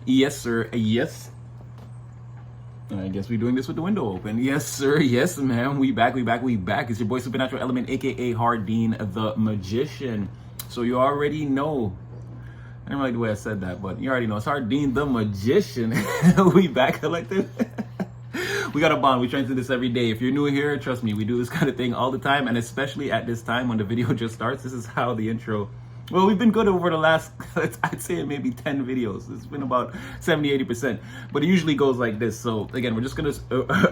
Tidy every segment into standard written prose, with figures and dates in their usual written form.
Yes, sir. Yes. I guess we're doing this with the window open. Yes, sir. Yes, ma'am. We back. It's your boy Supernatural Element, aka Hardeen the Magician. So you already know. I don't like the way I said that, but you already know. It's Hardeen the Magician. We back, collective. We got a bond. We try to do this every day. If you're new here, trust me, we do this kind of thing all the time, and especially at this time when the video just starts. This is how the intro. Well, we've been good over the last, I'd say maybe 10 videos. It's been about 70-80%, but it usually goes like this. So again, we're just gonna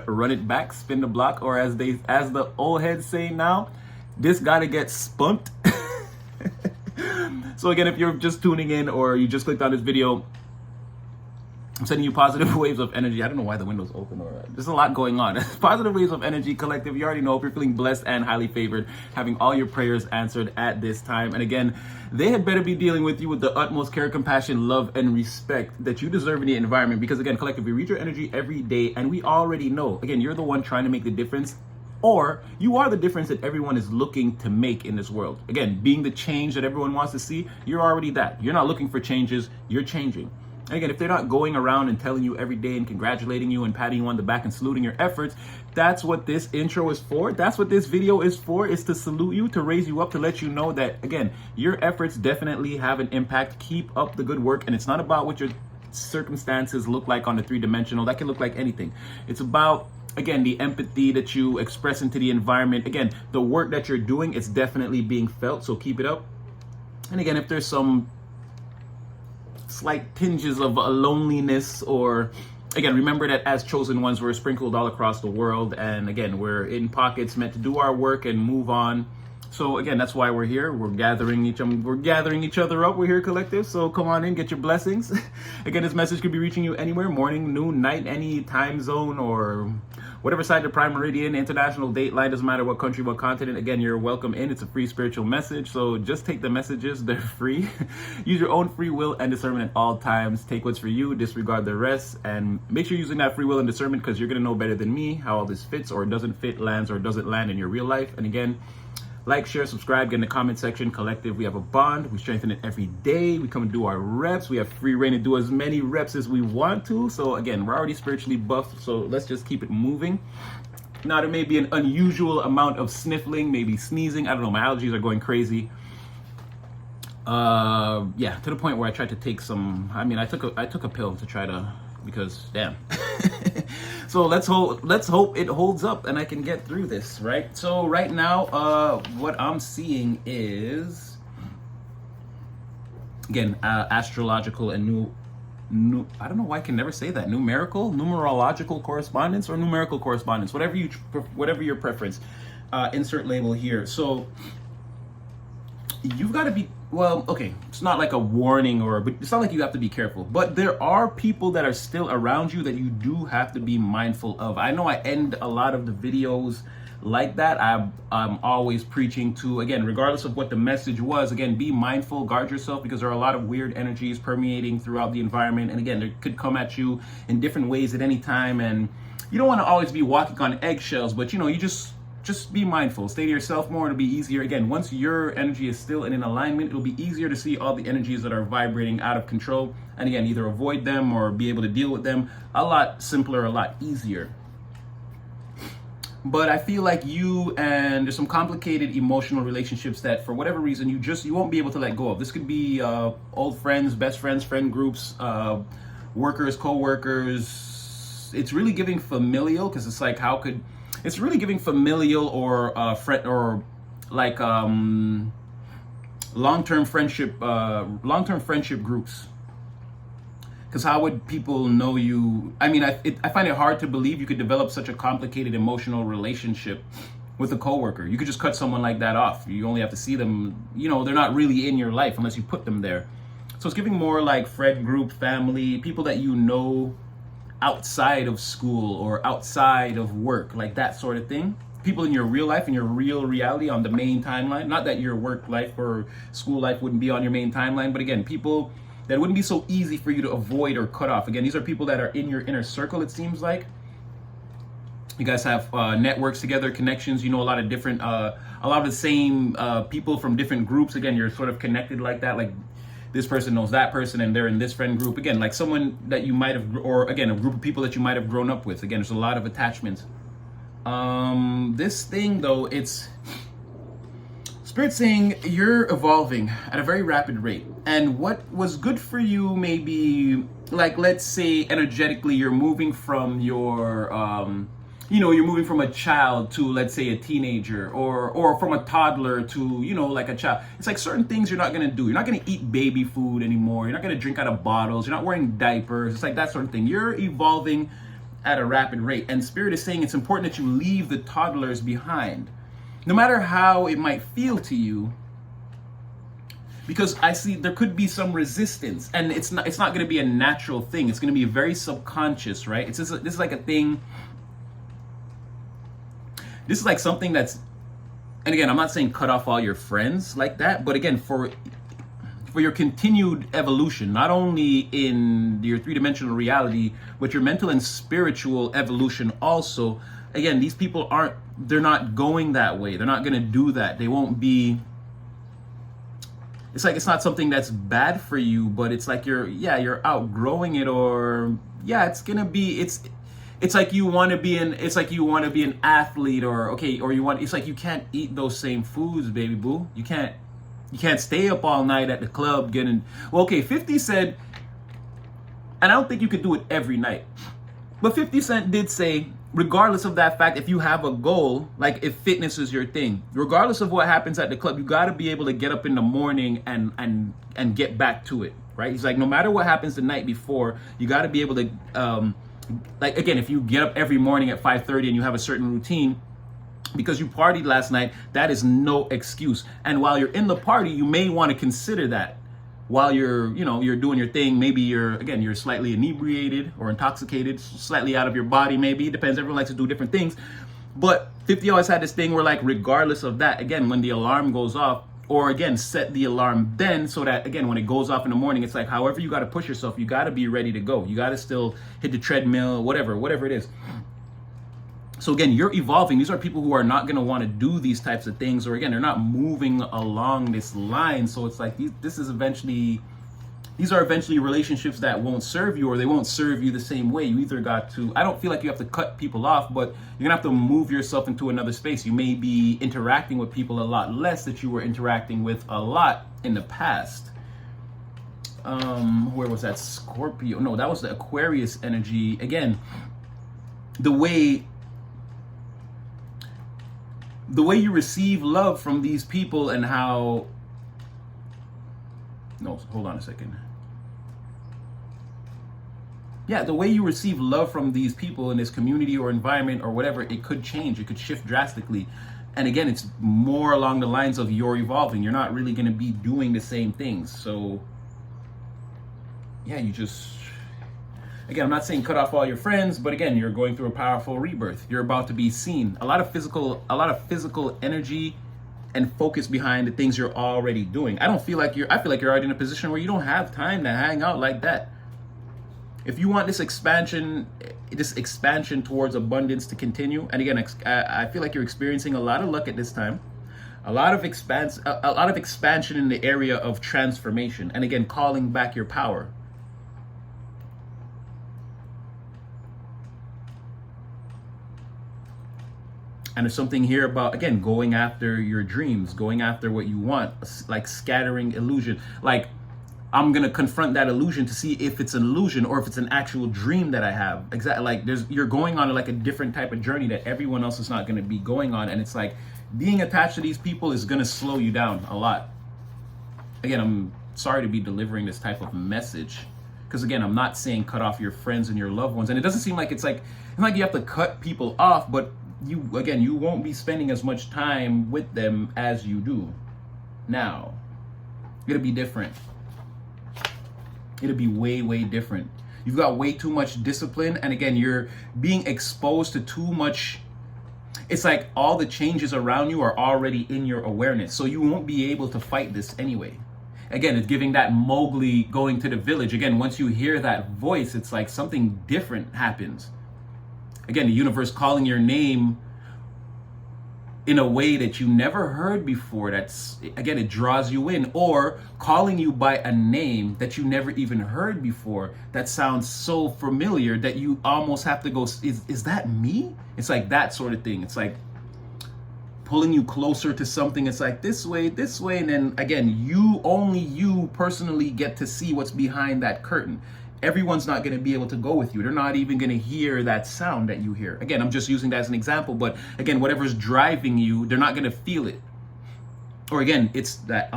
run it back, spin the block, or as the old heads say now, this gotta get spunked. So again, if you're just tuning in or you just clicked on this video, I'm sending you positive waves of energy. I don't know why the window's open, or there's a lot going on. Positive waves of energy, collective. You already know if you're feeling blessed and highly favored, having all your prayers answered at this time. And again, they had better be dealing with you with the utmost care, compassion, love, and respect that you deserve in the environment. Because again, collective, we read your energy every day, and we already know. Again, you're the one trying to make the difference, or you are the difference that everyone is looking to make in this world. Again, being the change that everyone wants to see, you're already that. You're not looking for changes, you're changing. Again, if they're not going around and telling you every day and congratulating you and patting you on the back and saluting your efforts, that's what this intro is for. That's what this video is for, is to salute you, to raise you up, to let you know that, again, your efforts definitely have an impact. Keep up the good work. And it's not about what your circumstances look like on the three-dimensional. That can look like anything. It's about, again, the empathy that you express into the environment. Again, the work that you're doing, it's definitely being felt. So keep it up. And again, if there's some slight tinges of a loneliness, or again, remember that as chosen ones, we're sprinkled all across the world, and again, we're in pockets meant to do our work and move on. So again, that's why we're here. We're gathering each other up. We're here, collective. So come on in, get your blessings. Again, this message could be reaching you anywhere, morning, noon, night, any time zone, or whatever side of the prime meridian, international date line, doesn't matter what country, what continent. Again, you're welcome in. It's a free spiritual message. So just take the messages. They're free. Use your own free will and discernment at all times. Take what's for you, disregard the rest, and make sure you're using that free will and discernment, because you're going to know better than me how all this fits or doesn't fit, lands or doesn't land in your real life. And again, like, share, subscribe, get in the comment section. Collective, we have a bond. We strengthen it every day. We come and do our reps. We have free reign to do as many reps as we want to. So again, we're already spiritually buffed, so let's just keep it moving. Now, there may be an unusual amount of sniffling, maybe sneezing. I don't know, my allergies are going crazy. Yeah, to the point where I tried to take some, I took a pill to try to, because damn. So let's hope it holds up and I can get through this, right? So right now, what I'm seeing is, again, astrological and I don't know why I can never say that. Numerological correspondence, or numerical correspondence, whatever your preference. Insert label here. So you've got to be, well, okay, it's not like a warning, but it's not like you have to be careful, but there are people that are still around you that you do have to be mindful of. I know I end a lot of the videos like that. I'm always preaching to, again, regardless of what the message was, again, be mindful, guard yourself, because there are a lot of weird energies permeating throughout the environment. And again, they could come at you in different ways at any time. And you don't want to always be walking on eggshells, but you just be mindful, stay to yourself more. It'll be easier. Again, once your energy is still in alignment, it'll be easier to see all the energies that are vibrating out of control. And again, either avoid them or be able to deal with them a lot simpler, a lot easier. But I feel like there's some complicated emotional relationships that for whatever reason, you won't be able to let go of. This could be old friends, best friends, friend groups, workers, co-workers. It's really giving familial, because it's like, it's really giving familial or friend, or like long-term friendship groups. Because how would people know you? I mean, I find it hard to believe you could develop such a complicated emotional relationship with a coworker. You could just cut someone like that off. You only have to see them, they're not really in your life unless you put them there. So it's giving more like friend group, family, people that you know outside of school or outside of work, like that sort of thing. People in your real life, in your real reality on the main timeline. Not that your work life or school life wouldn't be on your main timeline, but again, people that wouldn't be so easy for you to avoid or cut off. Again, these are people that are in your inner circle, it seems like. You guys have networks together, connections, a lot of different, a lot of the same people from different groups. Again, you're sort of connected like that. Like this person knows that person and they're in this friend group. Again, like someone that you might have, or again, a group of people that you might have grown up with. Again, there's a lot of attachments. This thing though, it's Spirit saying you're evolving at a very rapid rate. And what was good for you, maybe, like, let's say energetically, you're moving from your, you're moving from a child to, let's say, a teenager, or from a toddler to, like a child. It's like certain things you're not going to do. You're not going to eat baby food anymore. You're not going to drink out of bottles. You're not wearing diapers. It's like that sort of thing. You're evolving at a rapid rate. And Spirit is saying it's important that you leave the toddlers behind, no matter how it might feel to you, because I see there could be some resistance, and it's not going to be a natural thing. It's going to be very subconscious, right? This is like a thing. This is like something that's, and again, I'm not saying cut off all your friends like that, but again, for your continued evolution, not only in your three-dimensional reality, but your mental and spiritual evolution also. Again, these people they're not going that way. They're not going to do that. They won't be, it's like, it's not something that's bad for you, but it's like you're outgrowing it, or it's going to be, it's like you want to be an athlete, or it's like you can't eat those same foods, baby boo. You can't stay up all night at the club getting, 50 said, and I don't think you could do it every night, but 50 Cent did say, regardless of that fact, if you have a goal, like if fitness is your thing, regardless of what happens at the club, you got to be able to get up in the morning and get back to it, right? He's like, no matter what happens the night before, you got to be able to, like, again, if you get up every morning at 5:30 and you have a certain routine because you partied last night, that is no excuse. And while you're in the party, you may want to consider that. While you're doing your thing, maybe you're slightly inebriated or intoxicated, slightly out of your body, maybe. It depends. Everyone likes to do different things. But 50 always had this thing where, like, regardless of that, again, when the alarm goes off, or again, set the alarm then, so that, again, when it goes off in the morning, it's like, however you got to push yourself, you got to be ready to go. You got to still hit the treadmill, whatever it is. So again, you're evolving. These are people who are not going to want to do these types of things, or again, they're not moving along this line. So it's like these are eventually relationships that won't serve you, or they won't serve you the same way. You either got to, I don't feel like you have to cut people off, but you're gonna have to move yourself into another space. You may be interacting with people a lot less that you were interacting with a lot in the past. Where was that? Scorpio? No, that was the Aquarius energy. Again, the way you receive love from these people, and how, no, hold on a second. Yeah, the way you receive love from these people in this community or environment or whatever, it could change. It could shift drastically. And again, it's more along the lines of you're evolving. You're not really going to be doing the same things. So yeah, again, I'm not saying cut off all your friends, but again, you're going through a powerful rebirth. You're about to be seen. A lot of physical energy and focus behind the things you're already doing. I feel like you're already in a position where you don't have time to hang out like that. If you want this expansion towards abundance to continue, and again, I feel like you're experiencing a lot of luck at this time, a lot of expansion in the area of transformation, and again, calling back your power. And there's something here about, again, going after your dreams, going after what you want, like scattering illusion. Like, I'm going to confront that illusion to see if it's an illusion or if it's an actual dream that I have. Exactly. Like, you're going on like a different type of journey that everyone else is not going to be going on. And it's like, being attached to these people is going to slow you down a lot. Again, I'm sorry to be delivering this type of message, because again, I'm not saying cut off your friends and your loved ones. And it doesn't seem like it's like you have to cut people off, but you won't be spending as much time with them as you do now. It'll be different. It'll be way, way different. You've got way too much discipline, and again, you're being exposed to too much. It's like all the changes around you are already in your awareness, so you won't be able to fight this anyway. Again, it's giving that Mowgli going to the village. Again, once you hear that voice, it's like something different happens. Again, the universe calling your name in a way that you never heard before. That's, again, it draws you in, or calling you by a name that you never even heard before that sounds so familiar that you almost have to go, is that me? It's like that sort of thing. It's like pulling you closer to something. It's like this way, and then again, only you personally get to see what's behind that curtain. Everyone's not going to be able to go with you. They're not even going to hear that sound that you hear. Again, I'm just using that as an example, but again, whatever's driving you, they're not going to feel it. Or again, it's that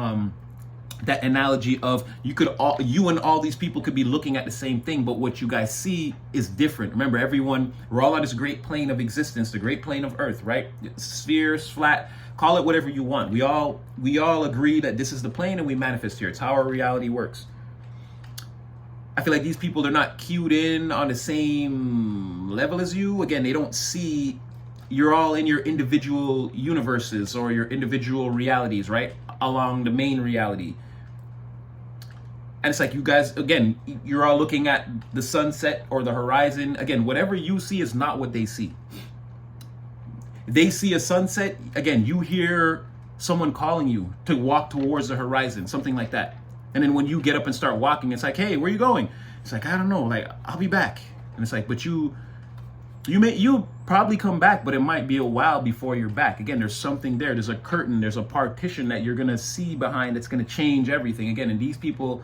that analogy of you and all these people could be looking at the same thing, but what you guys see is different. Remember, we're all on this great plane of existence, the great plane of Earth, right? Spheres, flat, call it whatever you want. We all agree that this is the plane and we manifest here. It's how our reality works. I feel like these people, they're not cued in on the same level as you. Again, they don't see, you're all in your individual universes or your individual realities, right? Along the main reality. And it's like you guys, again, you're all looking at the sunset or the horizon. Again, whatever you see is not what they see. They see a sunset. Again, you hear someone calling you to walk towards the horizon, something like that. And then when you get up and start walking, it's like, hey, where are you going? It's like, I don't know, like, I'll be back. And it's like, but you'll probably come back, but it might be a while before you're back. Again, there's something there. There's a curtain, there's a partition that you're going to see behind that's going to change everything. Again, and these people,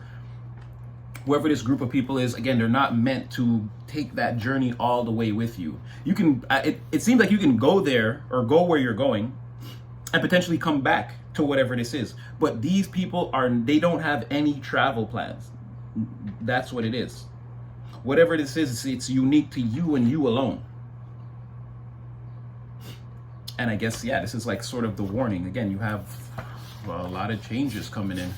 whoever this group of people is, again, they're not meant to take that journey all the way with you. You can, it seems like you can go there or go where you're going and potentially come back to whatever this is. But these people they don't have any travel plans. That's what it is. Whatever this is, it's unique to you and you alone. And I guess, yeah, this is like sort of the warning. Again, you have a lot of changes coming in.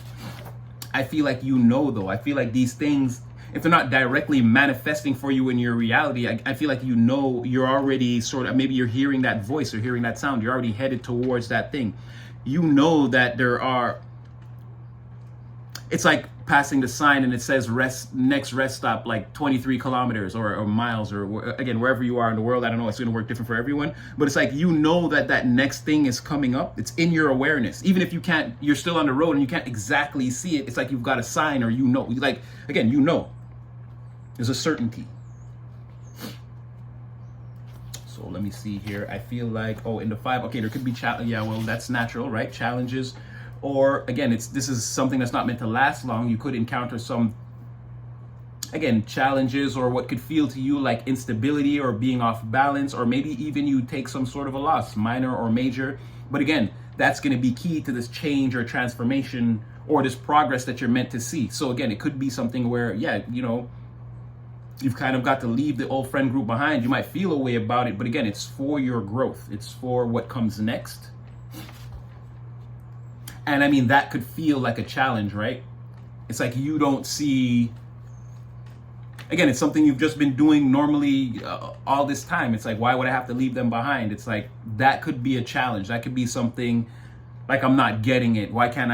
I feel like though, I feel like these things, if they're not directly manifesting for you in your reality, I feel like you're already sort of, maybe you're hearing that voice or hearing that sound, you're already headed towards that thing. You know that it's like passing the sign and it says next rest stop like 23 kilometers or miles or again, wherever you are in the world. I don't know, it's going to work different for everyone, but it's like, that next thing is coming up. It's in your awareness. Even if you're still on the road and you can't exactly see it, it's like you've got a sign or like, again, there's a certainty. So let me see here. I feel like, in the 5, okay, there could be that's natural, right? Challenges. Or again, this is something that's not meant to last long. You could encounter some, again, challenges or what could feel to you like instability or being off balance, or maybe even you take some sort of a loss, minor or major. But again, that's going to be key to this change or transformation or this progress that you're meant to see. So again, it could be something where, you've kind of got to leave the old friend group behind. You might feel a way about it, but again, it's for your growth. It's for what comes next. And I mean, that could feel like a challenge, right? It's like you don't see, again, it's something you've just been doing normally all this time. It's like, why would I have to leave them behind? It's like, that could be a challenge. That could be something like, I'm not getting it. Why can't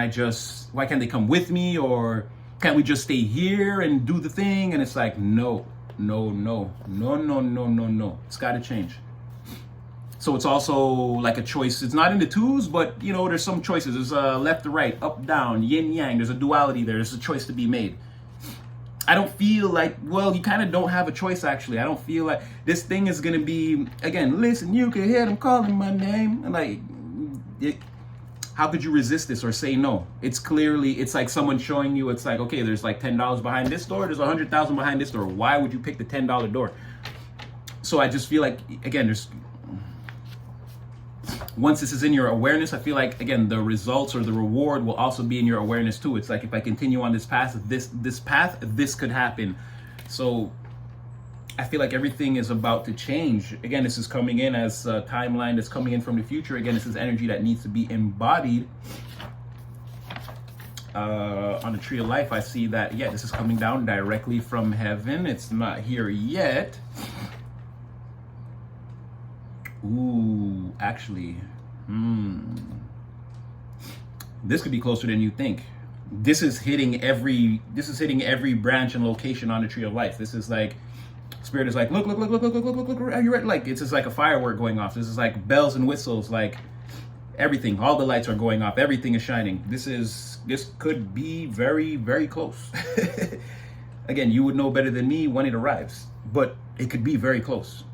they come with me? Or can't we just stay here and do the thing? And it's like, no. It's got to change. So it's also like a choice. It's not in the twos, but there's some choices. There's left to right, up, down, yin, yang. There's a duality there. There's a choice to be made. I don't feel like, you kind of don't have a choice, actually. I don't feel like this thing is going to be, again, listen, you can hear them calling my name. And like, how could you resist this or say no? It's like someone showing you, it's like, okay, there's like $10 behind this door. There's 100,000 behind this door. Why would you pick the $10 door? So I just feel like, again, once this is in your awareness, I feel like, again, the results or the reward will also be in your awareness too. It's like, if I continue on this path, this could happen. So I feel like everything is about to change. Again, this is coming in as a timeline that's coming in from the future. Again, this is energy that needs to be embodied. On the Tree of Life, I see that, this is coming down directly from heaven. It's not here yet. Ooh, actually, this could be closer than you think. This is hitting every branch and location on the Tree of Life. This is like, Spirit is like, look, are you ready? Like, it's just like a firework going off. This is like bells and whistles, like Everything, all the lights are going off. Everything is shining. This could be very, very close. Again, you would know better than me when it arrives, but it could be very close.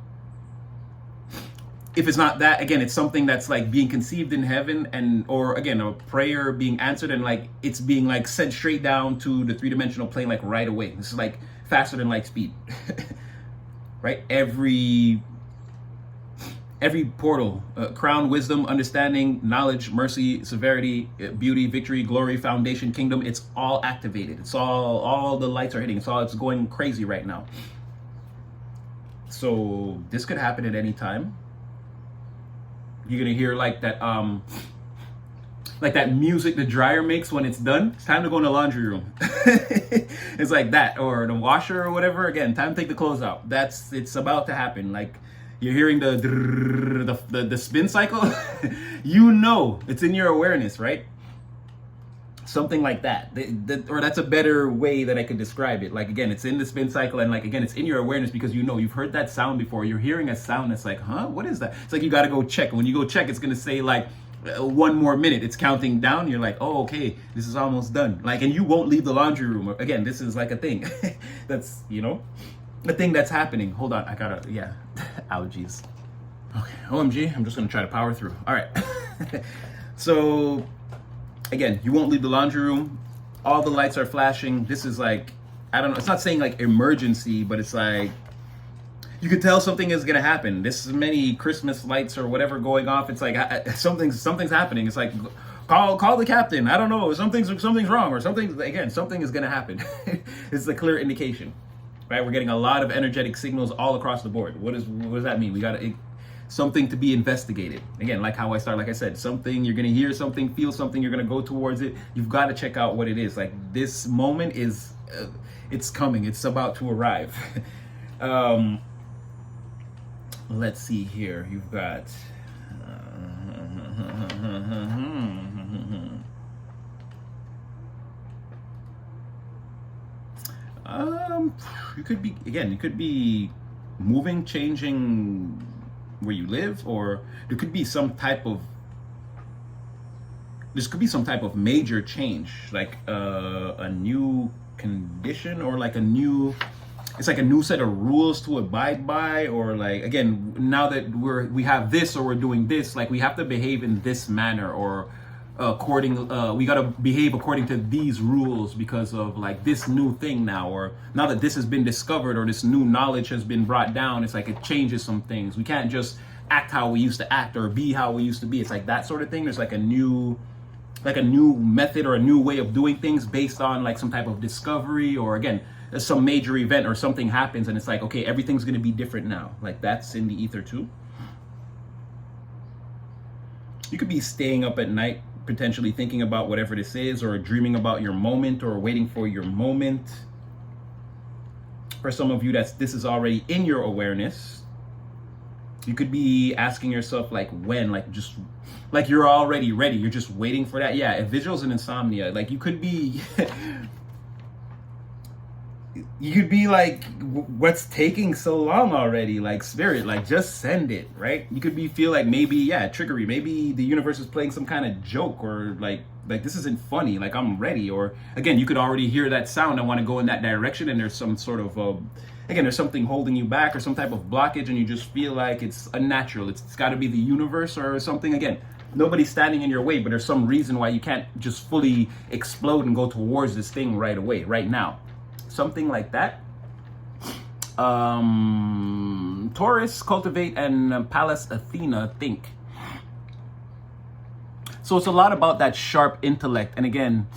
If it's not that, again, it's something that's like being conceived in heaven, and or again, a prayer being answered, and like it's being like sent straight down to the three-dimensional plane like right away. This is like faster than light speed. Right? Every portal, crown, wisdom, understanding, knowledge, mercy, severity, beauty, victory, glory, foundation, kingdom, it's all activated. It's all the lights are hitting. It's going crazy right now. So this could happen at any time. You're gonna hear like that music the dryer makes when it's done. It's time to go in the laundry room. It's like that, or the washer or whatever. Again, time to take the clothes out. It's about to happen. Like you're hearing the spin cycle. You know, it's in your awareness, right? Something like that. Or that's a better way that I could describe it. Like again, it's in the spin cycle, and like again, it's in your awareness because you know you've heard that sound before. You're hearing a sound that's like, huh, what is that? It's like you got to go check. When you go check, it's gonna say like 1 more minute. It's counting down. You're like, oh, okay, this is almost done. Like, and you won't leave the laundry room. Again, this is like a thing. That's, you know, a thing that's happening. Hold on, I gotta, yeah, allergies. Okay, OMG, I'm just gonna try to power through. All right. So again, you won't leave the laundry room. All the lights are flashing. This is like, I don't know, it's not saying like emergency, but it's like, you could tell something is gonna happen. This is many Christmas lights or whatever going off. It's like something's happening. It's like, call the captain. I don't know, something's wrong, or something is gonna happen. It's a clear indication, right? We're getting a lot of energetic signals all across the board. What does that mean? We got something to be investigated. Again, like how I started, like I said, something, you're gonna hear something, feel something, you're gonna go towards it. You've got to check out what it is. Like this moment is, it's coming. It's about to arrive. Let's see here. You've got you could be moving, changing where you live, or there could be some type of major change, like a new condition, or like it's like a new set of rules to abide by, or like, again, now that we have this, or we're doing this, like we have to behave in this manner, or we got to behave according to these rules because of like this new thing now, or now that this has been discovered, or this new knowledge has been brought down. It's like it changes some things. We can't just act how we used to act, or be how we used to be. It's like that sort of thing. There's like a new method, or a new way of doing things based on like some type of discovery, or again, some major event or something happens, and it's like, okay, everything's going to be different now. Like that's in the ether too. You could be staying up at night, potentially thinking about whatever this is, or dreaming about your moment, or waiting for your moment. For some of you, this is already in your awareness. You could be asking yourself like when, like just like you're already ready. You're just waiting for that. Yeah, visuals and insomnia. Like you could be like, what's taking so long already? Like spirit, like just send it, right? You could feel like maybe, yeah, trickery. Maybe the universe is playing some kind of joke, or like this isn't funny. Like I'm ready. Or again, you could already hear that sound. I want to go in that direction, and there's some sort of again, there's something holding you back, or some type of blockage, and you just feel like it's unnatural. It's got to be the universe or something. Again, nobody's standing in your way, but there's some reason why you can't just fully explode and go towards this thing right away, right now. Something like that. Taurus, cultivate, and Pallas Athena, think. So it's a lot about that sharp intellect. And again,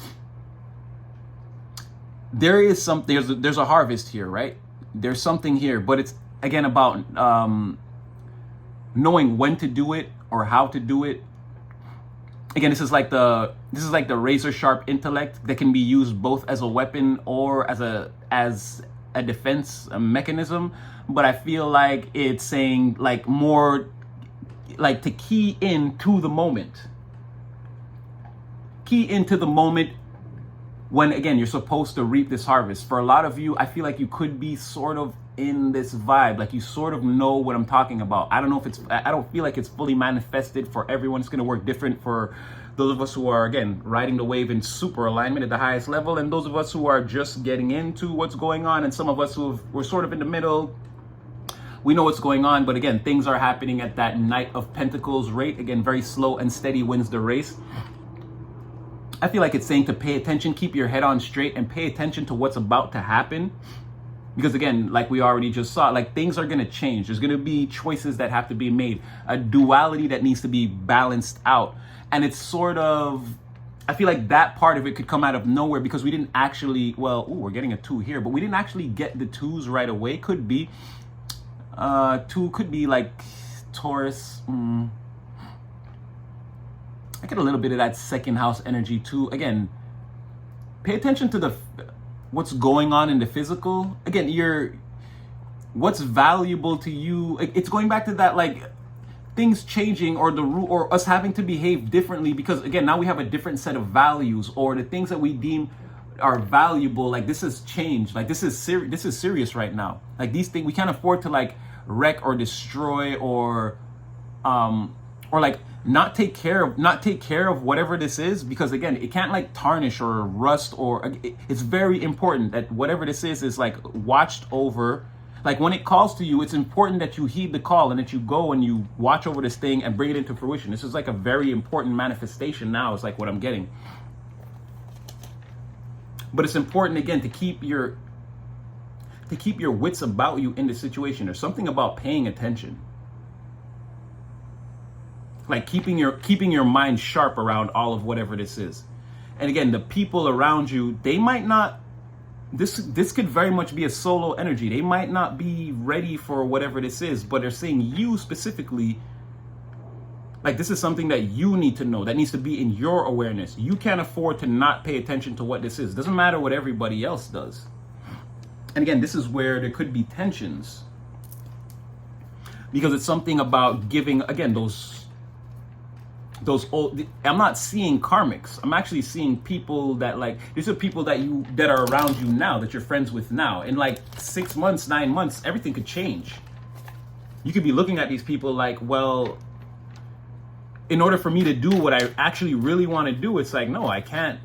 there's a harvest here, right? There's something here, but it's again about knowing when to do it or how to do it. Again, this is like the razor sharp intellect that can be used both as a weapon or as a defense mechanism. But I feel like it's saying like more like to key into the moment. Key into the moment when again you're supposed to reap this harvest. For a lot of you, I feel like you could be sort of in this vibe, like you sort of know what I'm talking about. I don't know if it's, I don't feel like it's fully manifested for everyone. It's going to work different for those of us who are, again, riding the wave in super alignment at the highest level, and those of us who are just getting into what's going on, and some of us we're sort of in the middle. We know what's going on, but again, things are happening at that Knight of Pentacles rate. Again, very slow and steady wins the race. I feel like it's saying to pay attention, keep your head on straight, and pay attention to what's about to happen. Because again, like we already just saw, like things are going to change. There's going to be choices that have to be made, a duality that needs to be balanced out. And it's sort of, I feel like that part of it could come out of nowhere because we didn't actually, well, ooh, we're getting a 2 here, but we didn't actually get the 2s right away. Could be, 2 could be like Taurus. I get a little bit of that second house energy too. Again, pay attention to what's going on in the physical. Again, what's valuable to you. It's going back to that, like, things changing or or us having to behave differently because again, now we have a different set of values, or the things that we deem are valuable. Like this has changed. Like this is serious right now. Like these things, we can't afford to like wreck or destroy or like not take care of whatever this is, because again, it can't like tarnish or rust, or it's very important that whatever this is like watched over. Like when it calls to you, it's important that you heed the call and that you go and you watch over this thing and bring it into fruition. This is like a very important manifestation now, is like what I'm getting. But it's important again to keep your wits about you in the situation. There's something about paying attention. Like keeping your mind sharp around all of whatever this is. And again, the people around you, they might not, this could very much be a solo energy. They might not be ready for whatever this is, but they're saying you specifically, like this is something that you need to know, that needs to be in your awareness. You can't afford to not pay attention to what this is. It doesn't matter what everybody else does. And again, this is where there could be tensions, because it's something about giving, again, those old, I'm not seeing karmics. I'm actually seeing people that like, these are people that are around you now, that you're friends with now. In like 6 months, 9 months, everything could change. You could be looking at these people like, well, in order for me to do what I actually really want to do, it's like, no, I can't.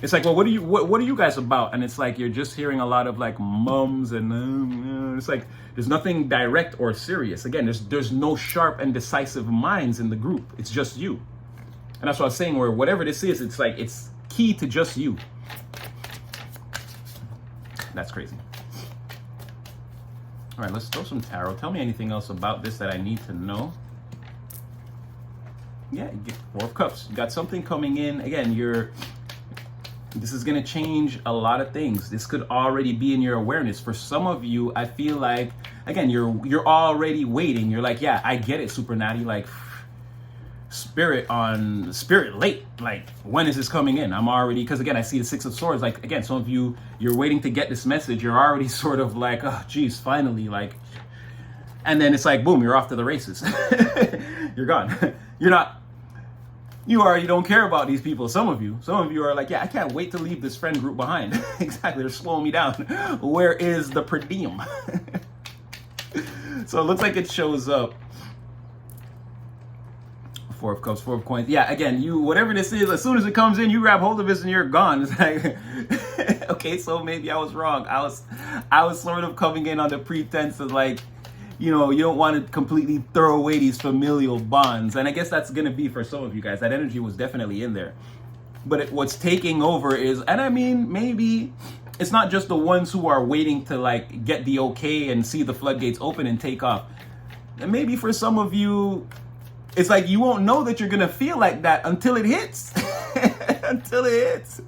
It's like, well, what are you guys about? And it's like, you're just hearing a lot of like mums and it's like, there's nothing direct or serious. Again, there's no sharp and decisive minds in the group. It's just you. And that's what I was saying, where whatever this is, it's like, it's key to just you. That's crazy. All right, let's throw some tarot. Tell me anything else about this that I need to know. Yeah, you get 4 of Cups. You got something coming in. Again, this is going to change a lot of things. This could already be in your awareness. For some of you, I feel like, again, you're already waiting. You're like, yeah, I get it, Super Natty. Like, spirit late. Like, when is this coming in? I'm already, because again, I see the 6 of Swords. Like, again, some of you, you're waiting to get this message. You're already sort of like, oh, geez, finally. Like, and then it's like, boom, you're off to the races. You're gone. You already don't care about these people. Some of you are like, yeah, I can't wait to leave this friend group behind. Exactly, they're slowing me down. Where is the per diem? So it looks like it shows up. 4 of Cups, 4 of Coins. Yeah, again, whatever this is, as soon as it comes in, you grab hold of this and you're gone. It's like, okay, so maybe I was wrong. I was sort of coming in on the pretense of like, you know, you don't want to completely throw away these familial bonds. And I guess that's going to be for some of you guys. That energy was definitely in there. But what's taking over is, and I mean, maybe it's not just the ones who are waiting to like get the okay and see the floodgates open and take off. And maybe for some of you, it's like you won't know that you're going to feel like that until it hits. Until it hits.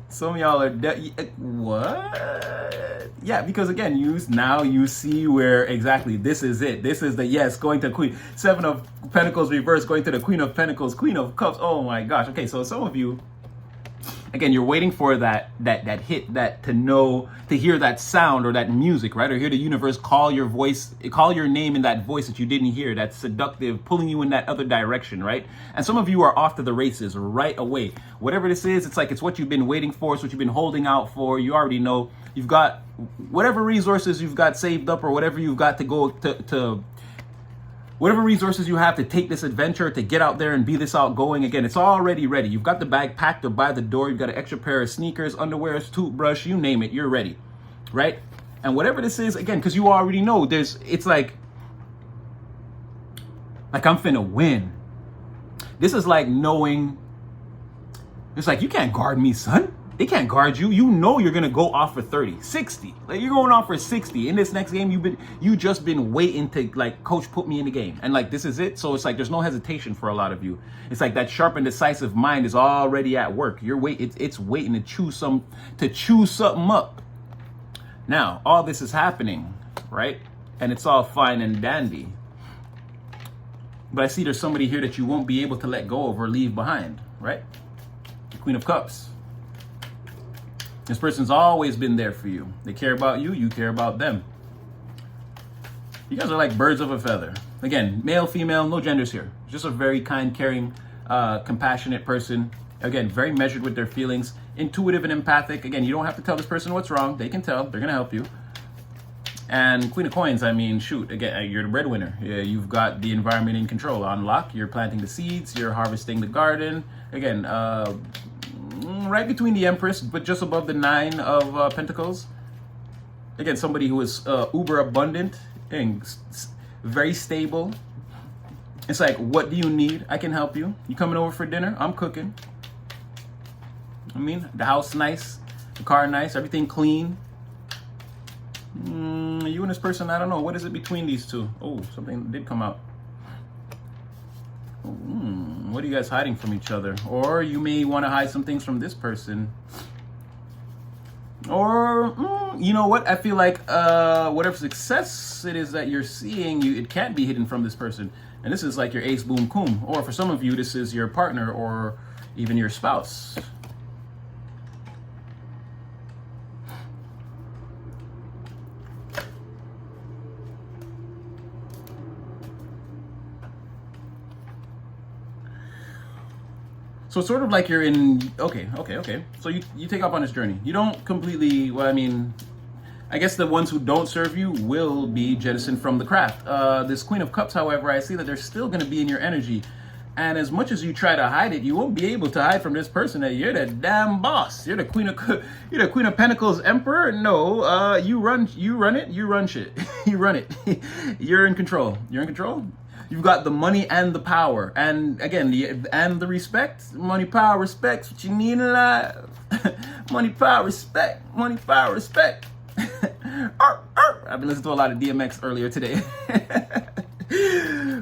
Some of y'all are what? Yeah, because again, you see where exactly this is it. This is the yes going to Queen. 7 of Pentacles reverse going to the Queen of Pentacles, Queen of Cups. Oh my gosh. Okay, so some of you, again, you're waiting for that hit, to hear that sound or that music, right? Or hear the universe call your voice, call your name in that voice that you didn't hear, that's seductive, pulling you in that other direction, right? And some of you are off to the races right away. Whatever this is, it's like it's what you've been waiting for, it's what you've been holding out for. You already know you've got whatever resources you've got saved up, or whatever you've got to go to whatever resources you have to take this adventure, to get out there and be this outgoing. Again, it's already ready. You've got the bag packed up by the door. You've got an extra pair of sneakers, underwear, toothbrush, you name it, you're ready, right? And whatever this is, again, because you already know, it's like I'm finna win. This is like knowing, it's like, you can't guard me, son. They can't guard you. You know you're gonna go off for 30, 60. Like, you're going off for 60. In this next game, you just been waiting to, like, coach, put me in the game. And like, this is it. So it's like there's no hesitation for a lot of you. It's like that sharp and decisive mind is already at work. It's waiting to choose something up. Now, all this is happening, right? And it's all fine and dandy. But I see there's somebody here that you won't be able to let go of or leave behind, right? The Queen of Cups. This person's always been there for you. They care about you, you care about them. You guys are like birds of a feather. Again, male, female, no genders here. Just a very kind, caring, compassionate person. Again, very measured with their feelings, intuitive and empathic. Again, you don't have to tell this person what's wrong. They can tell. They're going to help you. And Queen of Coins, I mean, shoot, again, you're the breadwinner. Yeah, you've got the environment in control. On lock, you're planting the seeds, you're harvesting the garden. Again, right between the Empress, but just above the 9 of Pentacles. Again, somebody who is uber abundant and very stable. It's like, what do you need? I can help you. You coming over for dinner? I'm cooking. I mean, the house nice, the car nice, everything clean. You and this person, I don't know. What is it between these two? Oh, something did come out. What are you guys hiding from each other? Or you may want to hide some things from this person. Or, you know what? I feel like whatever success it is that you're seeing, it can't be hidden from this person. And this is like your ace, boom, coom. Or for some of you, this is your partner or even your spouse. So it's sort of like you're in, okay. So you take off on this journey. You don't completely, well, I mean, I guess the ones who don't serve you will be jettisoned from the craft. This Queen of Cups, however, I see that they're still going to be in your energy. And as much as you try to hide it, you won't be able to hide from this person that you're the damn boss. You're the Queen of Pentacles Emperor. No, you run it, you run shit. You run it. You're in control. You're in control. You've got the money and the power, and again, the respect. Money, power, respect's what you need in life. Money, power, respect. Money, power, respect. I've been listening to a lot of DMX earlier today.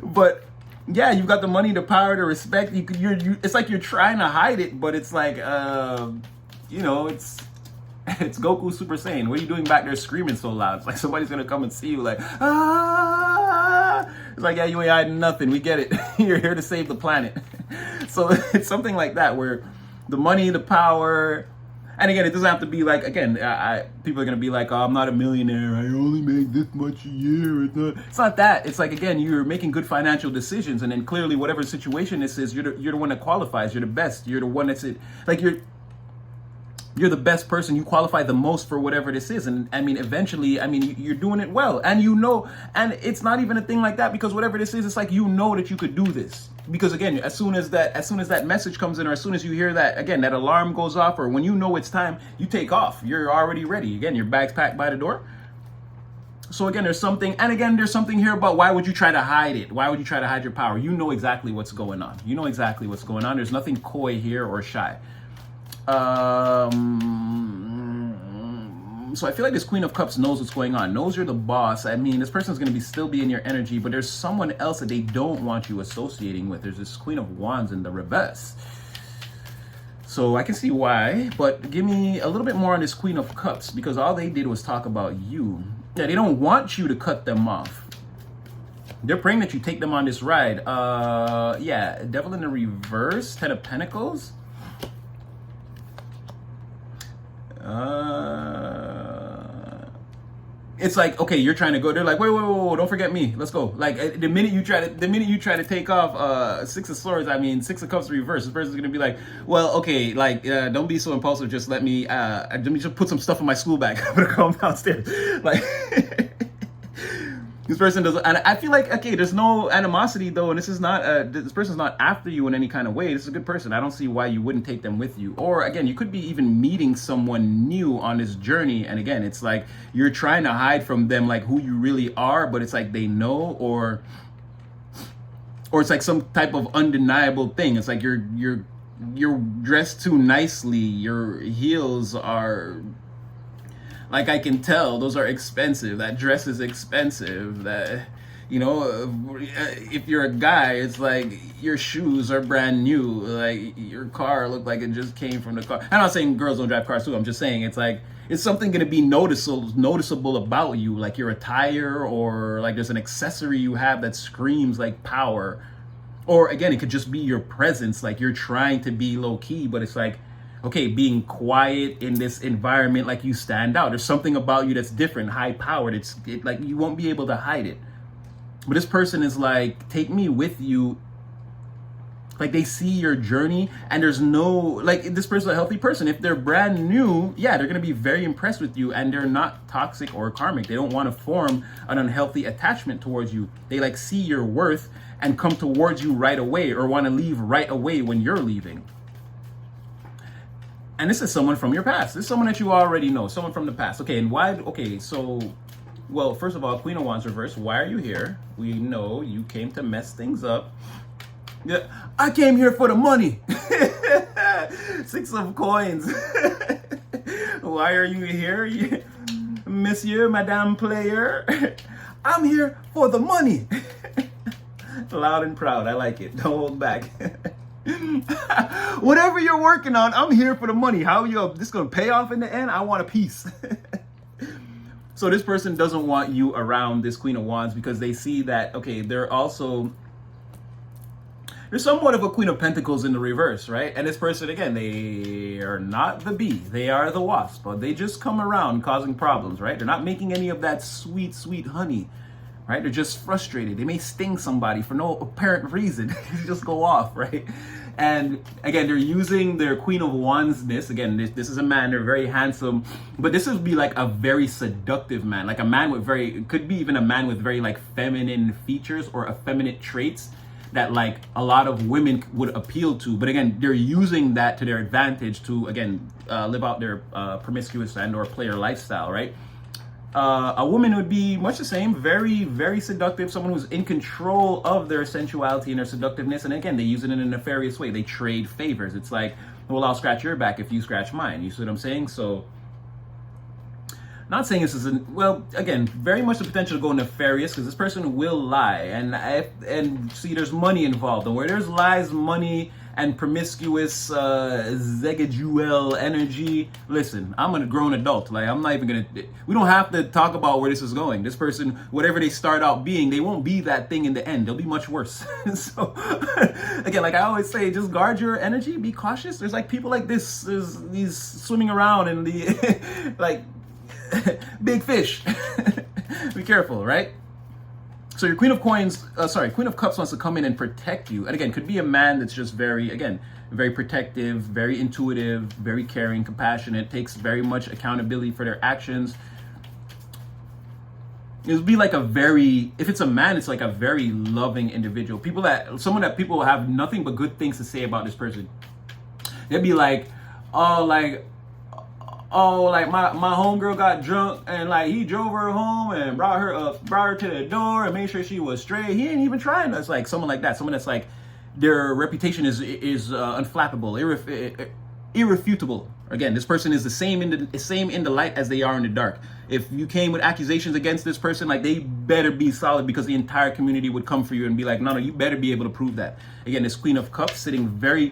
But yeah, you've got the money, the power, the respect. It's like you're trying to hide it, but it's like, it's Goku Super Saiyan. What are you doing back there screaming so loud? It's like somebody's gonna come and see you like, ah! It's like, yeah, you ain't hiding nothing. We get it. You're here to save the planet. So it's something like that where the money, the power, and again, it doesn't have to be like, again, people are gonna be like, oh, I'm not a millionaire. I only make this much a year. It's not that. It's like, again, you're making good financial decisions, and then clearly, whatever situation this is, you're the one that qualifies. You're the best. You're the one that's it. Like you're the best person. You qualify the most for whatever this is. And I mean, eventually, I mean, you're doing it well. And you know, and it's not even a thing like that, because whatever this is, it's like, you know that you could do this. Because again, as soon as that message comes in, or as soon as you hear that, again, that alarm goes off, or when you know it's time, you take off. You're already ready. Again, your bag's packed by the door. So again, there's something here about why would you try to hide it? Why would you try to hide your power? You know exactly what's going on. You know exactly what's going on. There's nothing coy here or shy. So I feel like this Queen of Cups knows what's going on, knows you're the boss. I mean, this person's going to still be in your energy, but there's someone else that they don't want you associating with. There's this Queen of Wands in the reverse. So I can see why, but give me a little bit more on this Queen of Cups, because all they did was talk about you. Yeah, they don't want you to cut them off. They're praying that you take them on this ride. Yeah, Devil in the reverse, Ten of Pentacles. It's like, okay, you're trying to go. They're like, wait, don't forget me. Let's go. Like the minute you try to take off Six of Swords, I mean Six of Cups reverse, this person's gonna be like, well, okay, like don't be so impulsive. Just let me just put some stuff in my school bag. I'm gonna come downstairs. Like this person doesn't, and I feel like, okay, there's no animosity though, and this person's not after you in any kind of way. This is a good person. I don't see why you wouldn't take them with you. Or again, you could be even meeting someone new on this journey, and again, it's like you're trying to hide from them like who you really are, but it's like they know, or it's like some type of undeniable thing. It's like you're dressed too nicely, your heels are, like, I can tell those are expensive. That dress is expensive. That, you know, if you're a guy, it's like your shoes are brand new. Like your car looked like it just came from the car. I'm not saying girls don't drive cars too. I'm just saying it's like it's something going to be noticeable about you, like your attire, or like there's an accessory you have that screams like power. Or again, it could just be your presence. Like you're trying to be low key, but it's like, okay, being quiet in this environment, like you stand out. There's something about you that's different, high powered. It's like you won't be able to hide it. But this person is like, take me with you. Like they see your journey, and there's no, like, this person's a healthy person. If they're brand new, yeah, they're gonna be very impressed with you, and they're not toxic or karmic. They don't want to form an unhealthy attachment towards you. They like see your worth and come towards you right away, or want to leave right away when you're leaving. And this is someone from your past. This is someone that you already know, someone from the past. Okay, and why? Okay, so, well, first of all, Queen of Wands reverse. Why are you here? We know you came to mess things up. Yeah, I came here for the money. Six of Coins. Why are you here, Monsieur, Madame Player? I'm here for the money. Loud and proud. I like it. Don't hold back. Whatever you're working on, I'm here for the money. How this gonna pay off in the end? I want a piece. So this person doesn't want you around this Queen of Wands because they see that, okay, they're somewhat of a Queen of Pentacles in the reverse, right? And this person, again, they are not the bee, they are the wasp, but they just come around causing problems, right? They're not making any of that sweet, sweet honey, right? They're just frustrated. They may sting somebody for no apparent reason. They just go off, right? And again, they're using their Queen of Wandsness. Again, this is a man, they're very handsome, but this would be like a very seductive man, like a man with could be even a man with very like feminine features or effeminate traits that like a lot of women would appeal to. But again, they're using that to their advantage to, again, live out their promiscuous and or player lifestyle, right? A woman would be much the same, very, very seductive, someone who's in control of their sensuality and their seductiveness. And again, they use it in a nefarious way. They trade favors. It's like, well, I'll scratch your back if you scratch mine. You see what I'm saying? So, not saying this is, well, again, very much the potential to go nefarious because this person will lie. And see, there's money involved. And where there's lies, money, and promiscuous Zegajuel energy, listen, I'm a grown adult. Like, I'm not even gonna, we don't have to talk about where this is going. This person, whatever they start out being, they won't be that thing in the end. They'll be much worse. So again, like I always say, just guard your energy, be cautious. There's like people like this, there's these swimming around in the like big fish. Be careful, right? So your Queen of Cups wants to come in and protect you. And again, could be a man that's just very protective, very intuitive, very caring, compassionate, takes very much accountability for their actions. It would be like if it's a man, it's like a very loving individual. Someone that people have nothing but good things to say about this person. They'd be like, my homegirl got drunk and like he drove her home and brought her to the door and made sure she was straight. He ain't even trying. That's like someone like that. Someone that's like their reputation is unflappable, irrefutable. Again, this person is the same in the light as they are in the dark. If you came with accusations against this person, like they better be solid because the entire community would come for you and be like, no, you better be able to prove that. Again, this Queen of Cups sitting very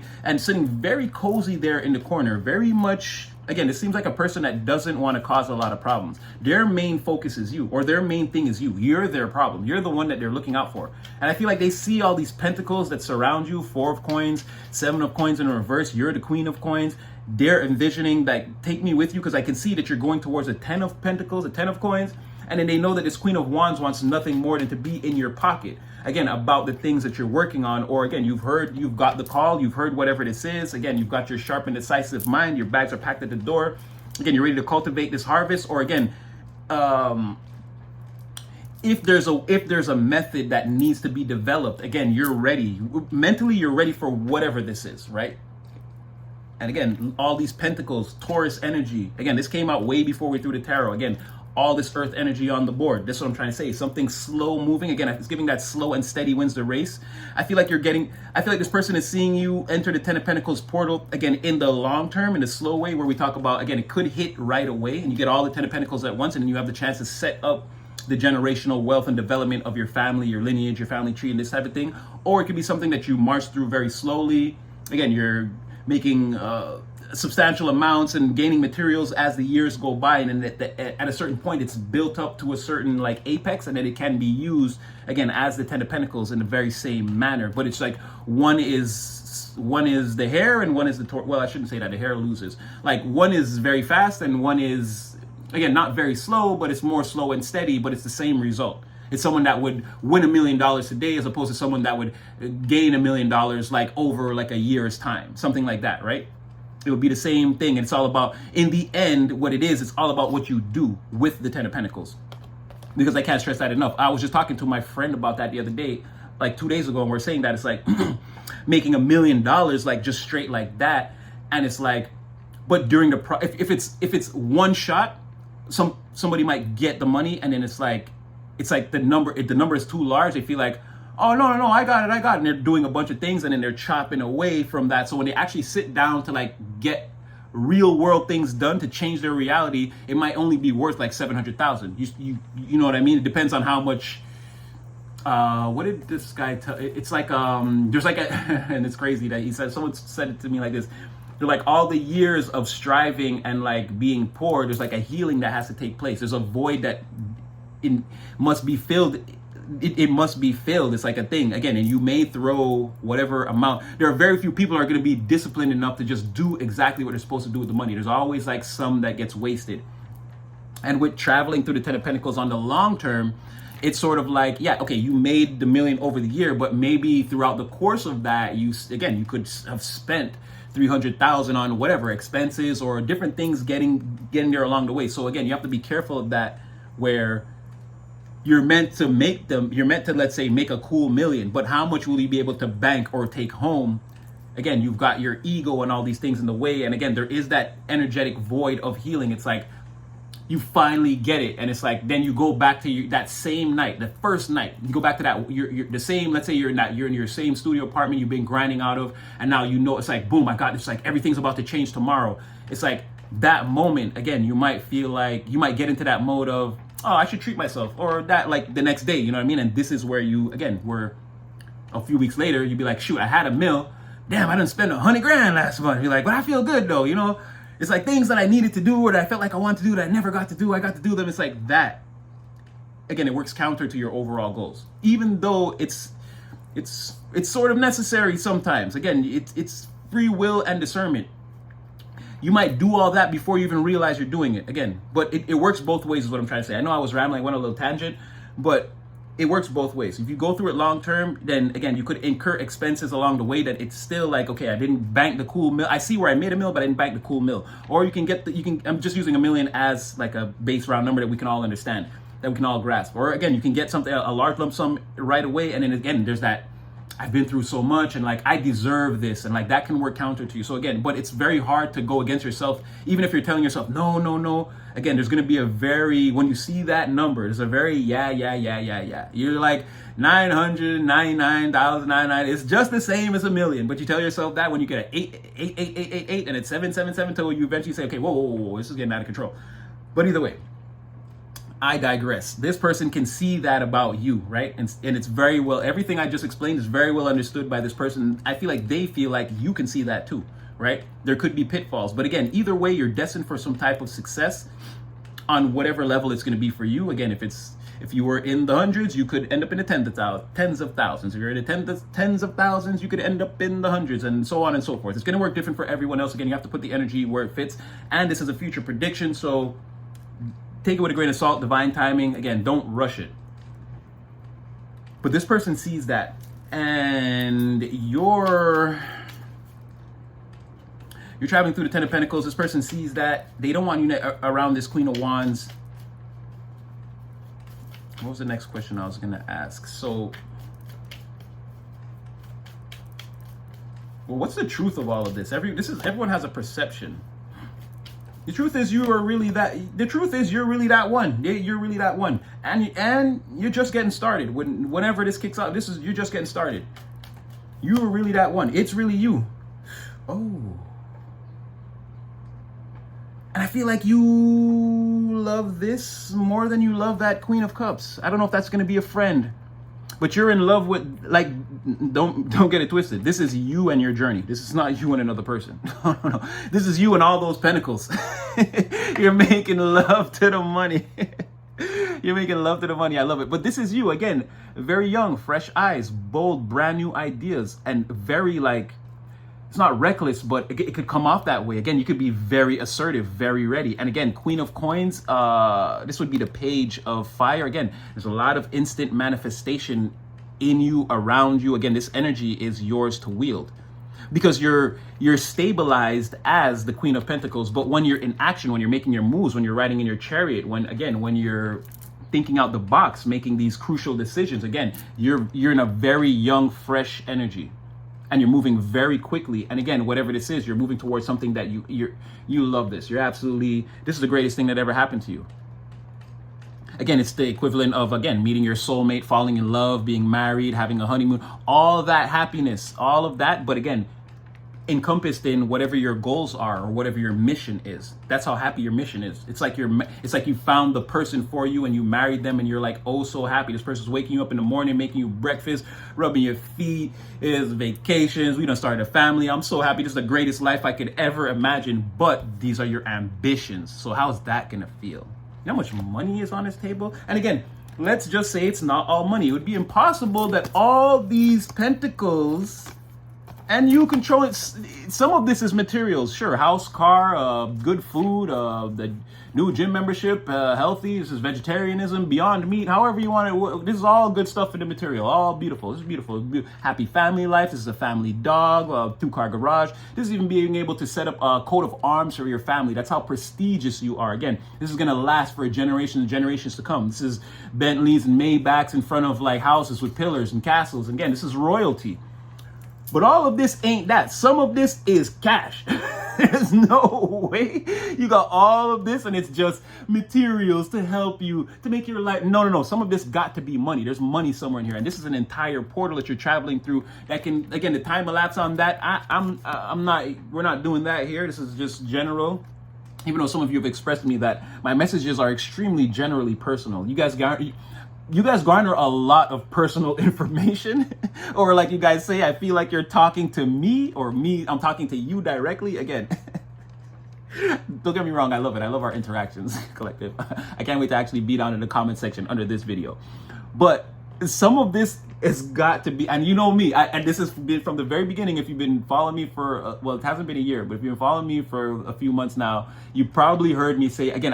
cozy there in the corner, very much. again, it seems like a person that doesn't want to cause a lot of problems. Their main focus is you, or their main thing is you. You're their problem. You're the one that they're looking out for. And I feel like they see all these pentacles that surround you, 4 of coins, 7 of coins in reverse. You're the queen of coins. They're envisioning that, take me with you, because I can see that you're going towards a 10 of pentacles, a 10 of coins. And then they know that this queen of wands wants nothing more than to be in your pocket. Again, about the things that you're working on, or again, you've got the call, you've heard whatever this is. Again, you've got your sharp and decisive mind, your bags are packed at the door. Again, you're ready to cultivate this harvest, or again, if there's a method that needs to be developed, again, you're ready. Mentally, you're ready for whatever this is, right? And again, all these pentacles, Taurus energy. Again, this came out way before we threw the tarot. Again, all this earth energy on the board. That's what I'm trying to say. Something slow moving. Again, it's giving that slow and steady wins the race. I feel like this person is seeing you enter the 10 of Pentacles portal, again, in the long term, in the slow way, where we talk about, again, it could hit right away and you get all the 10 of Pentacles at once, and then you have the chance to set up the generational wealth and development of your family, your lineage, your family tree, and this type of thing. Or it could be something that you march through very slowly. Again, you're making substantial amounts and gaining materials as the years go by, and then at a certain point it's built up to a certain like apex, and then it can be used again as the 10 of Pentacles in the very same manner. But it's like one is the hare and one is the well, I shouldn't say that, the hare loses. Like one is very fast and one is, again, not very slow, but it's more slow and steady, but it's the same result. It's someone that would win $1 million today as opposed to someone that would gain $1 million like over like a year's time, something like that, right? It would be the same thing. And it's all about, in the end, what it is, it's all about what you do with the 10 of Pentacles. Because I can't stress that enough. I was just talking to my friend about that the other day, like 2 days ago, and we're saying that it's like making $1 million, like just straight like that. And it's like, but during the, if it's one shot, somebody might get the money, and then it's like the number, if the number is too large, they feel like, oh, no, I got it. And they're doing a bunch of things, and then they're chopping away from that. So when they actually sit down to like get real world things done to change their reality, it might only be worth like 700,000. You know what I mean? It depends on how much, what did this guy tell? It's like, there's like a, and it's crazy that he said, someone said it to me like this. They're like, all the years of striving and like being poor, there's like a healing that has to take place. There's a void that must be filled. It must be filled. It's like a thing again, and you may throw whatever amount. There are very few people who are going to be disciplined enough to just do exactly what they're supposed to do with the money. There's always like some that gets wasted. And with traveling through the 10 of Pentacles on the long term, it's sort of like, yeah, okay, you made the million over the year, but maybe throughout the course of that, you could have spent 300,000 on whatever expenses or different things getting there along the way. So again, you have to be careful of that, where you're meant to let's say make a cool million, but how much will you be able to bank or take home? Again, you've got your ego and all these things in the way, and again, there is that energetic void of healing. It's like you finally get it, and it's like then you go back to that same night, the first night, you go back to that, you're the same, let's say you're in your same studio apartment you've been grinding out of, and now you know it's like boom, I got this, like everything's about to change tomorrow. It's like that moment, again, you might feel like you might get into that mode of, oh, I should treat myself, or that like the next day, you know what I mean? And this is where you, again, where a few weeks later, you'd be like, shoot, I had $1 million. Damn, I didn't spend $100,000 last month. You're like, but I feel good though, you know? It's like things that I needed to do or that I felt like I wanted to do that I never got to do, I got to do them. It's like that. Again, it works counter to your overall goals. Even though it's sort of necessary sometimes. Again, it's free will and discernment. You might do all that before you even realize you're doing it. Again, but it works both ways is what I'm trying to say. I know I was rambling, I went on a little tangent, but it works both ways. If you go through it long term, then again, you could incur expenses along the way that it's still like, okay, I didn't bank the cool mill. I see where I made $1 million, but I didn't bank the cool mill. Or you can I'm just using $1 million as like a base round number that we can all understand, that we can all grasp. Or again, you can get something, a large lump sum right away. And then again, there's that, I've been through so much and like I deserve this, and like that can work counter to you. So again, but it's very hard to go against yourself, even if you're telling yourself no. Again, there's gonna be when you see that number, there's a very yeah. You're like 999,099. It's just the same as $1 million, but you tell yourself that when you get an 8 and it's 777 till you eventually say, okay, whoa, this is getting out of control. But either way, I digress. This person can see that about you, right? And it's very well, everything I just explained is very well understood by this person. I feel like they feel like you can see that too, right? There could be pitfalls. But again, either way, you're destined for some type of success on whatever level it's going to be for you. Again, if you were in the hundreds, you could end up in the tens of thousands. If you're in the tens of thousands, you could end up in the hundreds, and so on and so forth. It's going to work different for everyone else. Again, you have to put the energy where it fits. And this is a future prediction, so take it with a grain of salt, divine timing. Again, don't rush it. But this person sees that, and you're traveling through the Ten of Pentacles. This person sees that. They don't want you around this Queen of Wands. What was the next question I was going to ask? So, well, what's the truth of all of this? Everyone has a perception. The truth is you're really that one. You're really that one. And you're just getting started. Whenever this kicks out, you're just getting started. You are really that one. It's really you. Oh. And I feel like you love this more than you love that Queen of Cups. I don't know if that's going to be a friend, but you're in love with, like, don't get it twisted. This is you and your journey. This is not you and another person. No. This is you and all those pentacles. You're making love to the money. You're making love to the money. I love it. But this is you, again, very young, fresh eyes, bold, brand new ideas, and very, like, it's not reckless, but it could come off that way. Again, you could be very assertive, very ready. And again, Queen of Coins, this would be the Page of Fire. Again, there's a lot of instant manifestation in you, around you. Again, this energy is yours to wield because you're stabilized as the Queen of Pentacles. But when you're in action, when you're making your moves, when you're riding in your chariot, when you're thinking out the box, making these crucial decisions, again, you're in a very young, fresh energy. And you're moving very quickly. And again, whatever this is, you're moving towards something that you love this. This is the greatest thing that ever happened to you. Again, it's the equivalent of, again, meeting your soulmate, falling in love, being married, having a honeymoon, all that happiness, all of that. But again, encompassed in whatever your goals are or whatever your mission is. That's how happy your mission is. It's like you found the person for you and you married them and you're like, oh, so happy. This person's waking you up in the morning, making you breakfast, rubbing your feet. It's vacations. We done started a family. I'm so happy. This is the greatest life I could ever imagine. But these are your ambitions. So how's that going to feel? You know how much money is on this table? And again, let's just say it's not all money. It would be impossible that all these pentacles and you control it. Some of this is materials, sure. House, car, good food, the new gym membership, healthy. This is vegetarianism, Beyond Meat, however you want it. This is all good stuff for the material. All beautiful. This is beautiful. Happy family life. This is a family dog, 2-car garage. This is even being able to set up a coat of arms for your family. That's how prestigious you are. Again, this is going to last for generations and generations to come. This is Bentleys and Maybachs in front of like houses with pillars and castles. Again, this is royalty. But all of this ain't that. Some of this is cash. There's no way you got all of this and it's just materials to help you, to make your life. No. Some of this got to be money. There's money somewhere in here. And this is an entire portal that you're traveling through that can, again, the time elapse on that, we're not doing that here. This is just general. Even though some of you have expressed to me that my messages are extremely generally personal. You guys garner a lot of personal information, or like you guys say, I feel like you're talking to me, or I'm talking to you directly. Again, don't get me wrong, I love it. I love our interactions, collective. I can't wait to actually be down in the comment section under this video. But some of this has got to be, and you know me, and this has been from the very beginning. If you've been following me for, well, it hasn't been a year, but if you've been following me for a few months now, you probably heard me say, again,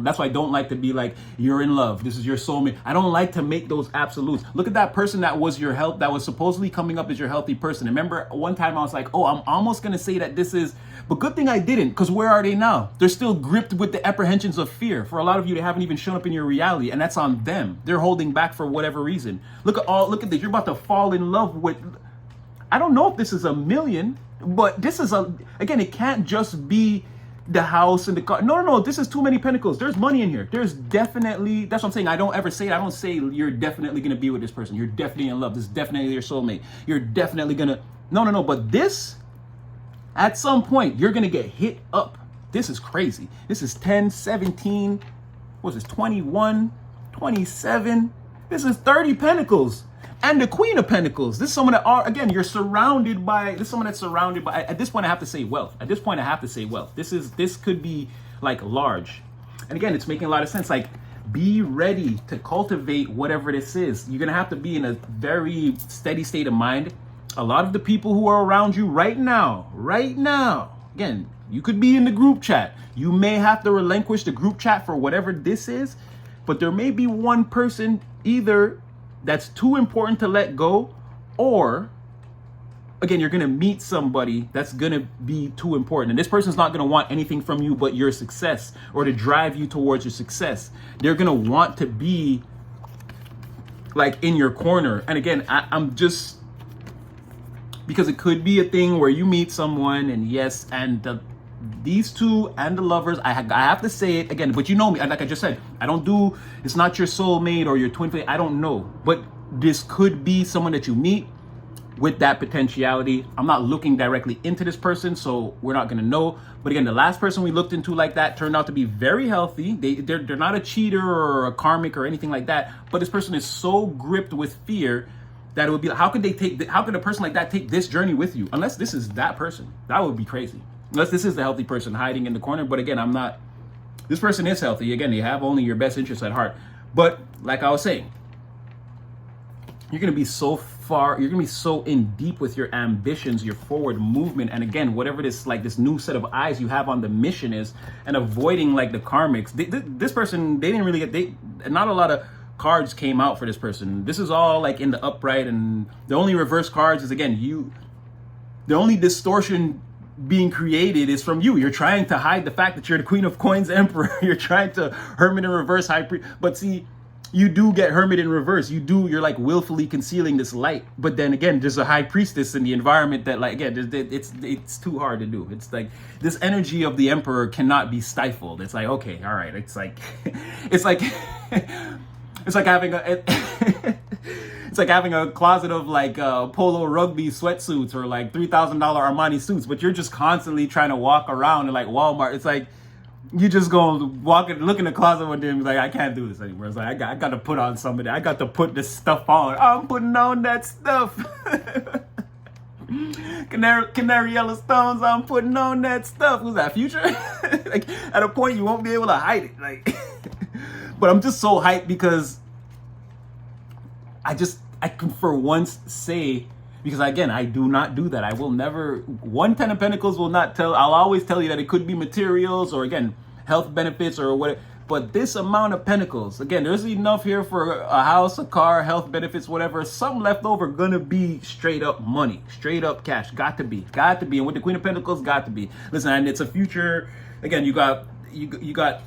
that's why I don't like to be like, you're in love, this is your soulmate. I don't like to make those absolutes. Look at that person that was your health, that was supposedly coming up as your healthy person. Remember one time I was like, oh, I'm almost going to say that this is, but good thing I didn't, because where are they now? They're still gripped with the apprehensions of fear. For a lot of you, they haven't even shown up in your reality, and that's on them. They're holding back for whatever reason. Look at this. You're about to fall in love with, I don't know if this is a million, but this is again, it can't just be the house and the car. No, this is too many pentacles. There's money in here. There's definitely, that's what I'm saying. I don't ever say it. I don't say you're definitely going to be with this person. You're definitely in love. This is definitely your soulmate. You're definitely going to, no, but this, at some point, you're going to get hit up. This is crazy. This is 10, 17, what is this, 21, 27. This is 30 pentacles. And the Queen of Pentacles. This is someone that are, again, you're surrounded by, this is someone that's surrounded by, at this point I have to say wealth. At this point I have to say wealth. This could be like large. And again, it's making a lot of sense. Like, be ready to cultivate whatever this is. You're going to have to be in a very steady state of mind. A lot of the people who are around you right now, again, you could be in the group chat. You may have to relinquish the group chat for whatever this is, but there may be one person either that's too important to let go, or again, you're gonna meet somebody that's gonna be too important. And this person's not gonna want anything from you but your success, or to drive you towards your success. They're gonna want to be like in your corner. And again, I'm just, because it could be a thing where you meet someone and yes, and these two and the lovers, I have to say it again, but you know me, like I just said, it's not your soulmate or your twin flame, I don't know. But this could be someone that you meet with that potentiality. I'm not looking directly into this person, so we're not gonna know. But again, the last person we looked into like that turned out to be very healthy. They're not a cheater or a karmic or anything like that, but this person is so gripped with fear that it would be like, how could a person like that take this journey with you? Unless this is that person. That would be crazy. Unless this is the healthy person hiding in the corner. But again, this person is healthy. Again, they have only your best interests at heart. But like I was saying, you're going to be so in deep with your ambitions, your forward movement. And again, whatever this new set of eyes you have on the mission is, and avoiding like the karmics. This person, they didn't really not a lot of cards came out for this person. This is all like in the upright, and the only reverse cards is, again, the only distortion being created is from you. You're trying to hide the fact that you're the Queen of Coins Emperor. You're trying to Hermit in reverse, High Priest. But see, you do get Hermit in reverse. You're like willfully concealing this light. But then again, there's a High Priestess in the environment that, like, again, it's too hard to do. It's like this energy of the Emperor cannot be stifled. It's like, okay, all right. It's like it's like having it's like having a closet of like polo rugby sweatsuits or like $3,000 Armani suits, but you're just constantly trying to walk around in like Walmart. It's like you just go look in the closet one day and be like, I can't do this anymore. It's like I got to put on somebody. I got to put this stuff on. I'm putting on that stuff. Canary yellow stones. I'm putting on that stuff. Who's that? Future? Like at a point you won't be able to hide it. Like, but I'm just so hyped because I can for once say, because again, I do not do that. I will never, 10 of Pentacles will not tell, I'll always tell you that it could be materials or again, health benefits or whatever. But this amount of Pentacles, again, there's enough here for a house, a car, health benefits, whatever. Some left over gonna be straight up money, straight up cash. Got to be. And with the Queen of Pentacles, got to be. Listen, and it's a future, again, you got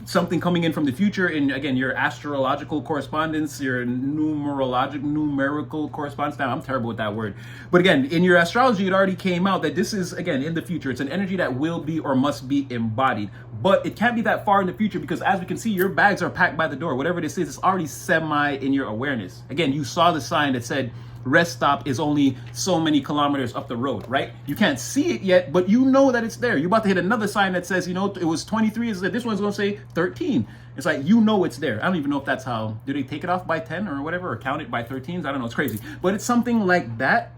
something coming in from the future in, again, your astrological correspondence, your numerical correspondence. Now, I'm terrible with that word. But again, in your astrology, it already came out that this is, again, in the future. It's an energy that will be or must be embodied. But it can't be that far in the future because, as we can see, your bags are packed by the door. Whatever this is, it's already semi in your awareness. Again, you saw the sign that said, rest stop is only so many kilometers up the road, right? You can't see it yet, but you know that it's there. You're about to hit another sign that says, it was 23. This one's going to say 13. It's like, it's there. I don't even know if that's how, do they take it off by 10 or whatever, or count it by 13s? I don't know. It's crazy. But it's something like that.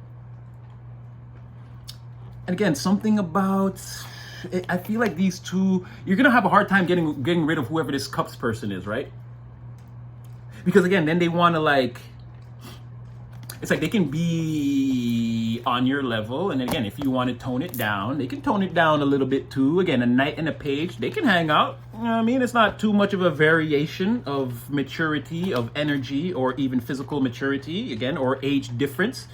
And again, something about, I feel like these two, you're going to have a hard time getting rid of whoever this Cups person is, right? Because again, then they want to like, it's like they can be on your level, and then again, if you want to tone it down, they can tone it down a little bit too. Again, a Knight and a Page, they can hang out. You know what I mean? It's not too much of a variation of maturity, of energy, or even physical maturity, again, or age difference.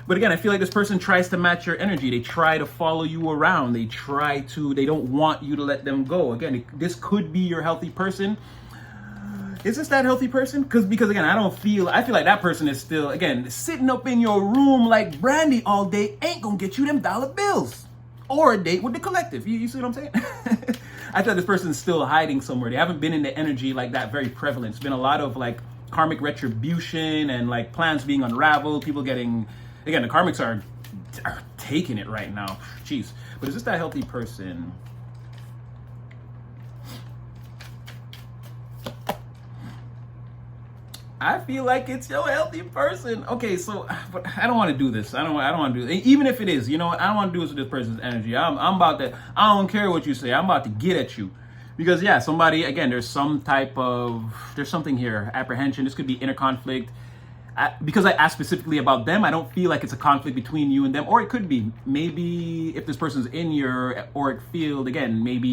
But again, I feel like this person tries to match your energy. They try to follow you around. They don't want you to let them go. Again, this could be your healthy person. Is this that healthy person? Because again, I feel like that person is still, again, sitting up in your room like brandy all day ain't gonna get you them dollar bills or a date with the collective. You see what I'm saying? I thought this person's still hiding somewhere. They haven't been in the energy like that very prevalent. It's been a lot of like karmic retribution and like plans being unraveled. People getting, again, the karmics are taking it right now. Jeez. But is this that healthy person? I feel like it's your healthy person. Okay, so but I don't want to do this. I don't want to do it. Even if it is, you know what? I don't want to do this with this person's energy. I'm about to. I don't care what you say. I'm about to get at you. Because yeah, somebody, again, there's something here, apprehension. This could be inner conflict. Because I asked specifically about them, I don't feel like it's a conflict between you and them. Or it could be, maybe if this person's in your auric field, again, maybe